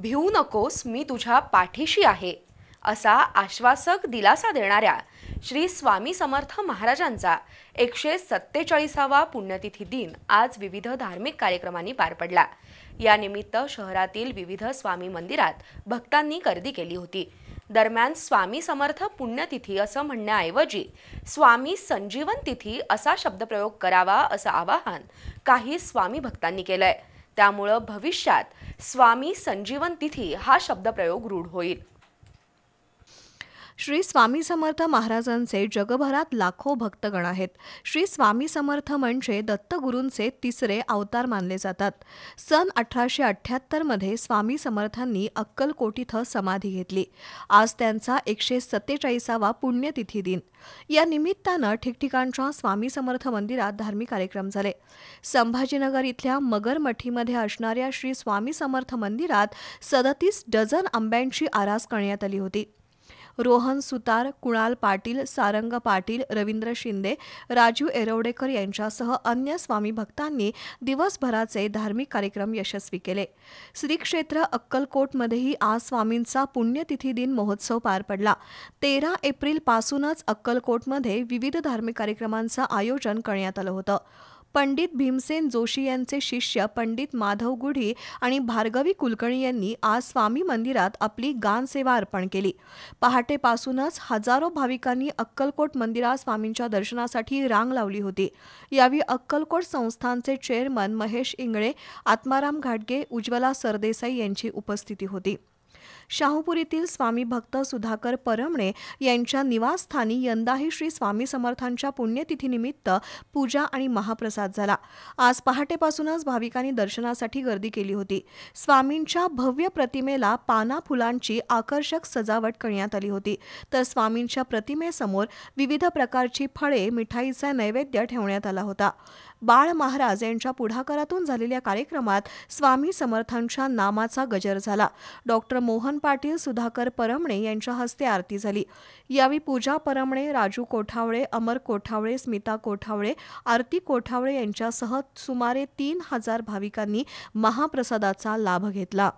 भिवू नकोस, मी तुझ्या पाठीशी आहे, असा आश्वासक दिलासा देणाऱ्या श्री स्वामी समर्थ महाराजांचा 147वा पुण्यतिथी दिन आज विविध धार्मिक कार्यक्रमांनी पार पडला। या निमित्त शहरातील विविध स्वामी मंदिरात भक्तांनी गर्दी केली होती। दरम्यान स्वामी समर्थ पुण्यतिथी असं म्हणण्याऐवजी स्वामी संजीवन तिथी असा शब्दप्रयोग करावा असं आवाहन काही स्वामी भक्तांनी केलंय। त्यामुळे भविष्यात स्वामी संजीवन तिथी हा शब्दप्रयोग रूढ होईल। श्री स्वामी समर्थ महाराजांचे जगभरात लाखो भक्तगण आहेत। श्री स्वामी समर्थ म्हणजे दत्तगुरूंचे तिसरे अवतार मानले जातात। सन 1878 मध्ये स्वामी समर्थांनी अक्कलकोट इथं समाधी घेतली। आज त्यांचा 147वा पुण्यतिथी दिन। या निमित्तानं ठिकठिकाणच्या स्वामी समर्थ मंदिरात धार्मिक कार्यक्रम झाले। संभाजीनगर इथल्या मगरमठीमध्ये असणाऱ्या श्री स्वामी समर्थ मंदिरात 37 डझन आंब्यांची आरास करण्यात आली होती। रोहन सुतार, कुणाल पाटील, सारंग पाटील, रवींद्र शिंदे, राजू एरवडेकर यांच्यासह अन्य स्वामी भक्तांनी दिवसभराचे धार्मिक कार्यक्रम यशस्वी केले। श्री क्षेत्र अक्कलकोटमध्येही आज स्वामींचा पुण्यतिथी दिन महोत्सव पार पडला। 13 एप्रिल पासूनच अक्कलकोटमध्ये विविध धार्मिक कार्यक्रमांचं आयोजन करण्यात आलं होतं। पंडित भीमसेन जोशी यांचे शिष्य पंडित माधव गुढी आणि भार्गवी कुलकर्णी यांनी आज स्वामी मंदिरात आपली गानसेवा अर्पण केली। पहाटेपासूनच हजारो भाविकांनी अक्कलकोट मंदिरात स्वामींच्या दर्शनासाठी रांग लावली होती। यावेळी अक्कलकोट संस्थानचे चेअरमन महेश इंगळे, आत्माराम घाटगे, उज्ज्वला सरदेसाई यांची उपस्थिती होती। शाहूपुरीतील स्वामी भक्त सुधाकर परमणे यांच्या निवासस्थानी यंदाही श्री स्वामी समर्थांच्या पुण्यतिथीनिमित्त पूजा आणि महाप्रसाद झाला। आज पहाटेपासूनच भाविकांनी दर्शनासाठी गर्दी केली होती। स्वामींच्या भव्य प्रतिमेला पाना फुलांची आकर्षक सजावट करण्यात आली होती, तर स्वामींच्या प्रतिमेसमोर विविध प्रकारची फळे, मिठाईचा नैवेद्य ठेवण्यात आला होता। बाळ महाराज यांच्या पुढाकारातून झालेल्या कार्यक्रमात स्वामी समर्थांच्या नामाचा गजर झाला। डॉक्टर मोहन पाटील, सुधाकर परमणे यांच्या हस्ते आरती झाली। यावेळी पूजा परमणे, राजू कोठावळे, अमर कोठावळे, स्मिता कोठावळे, आरती कोठावळे यांच्यासह सुमारे 3000 भाविकांनी महाप्रसादाचा लाभ घेतला।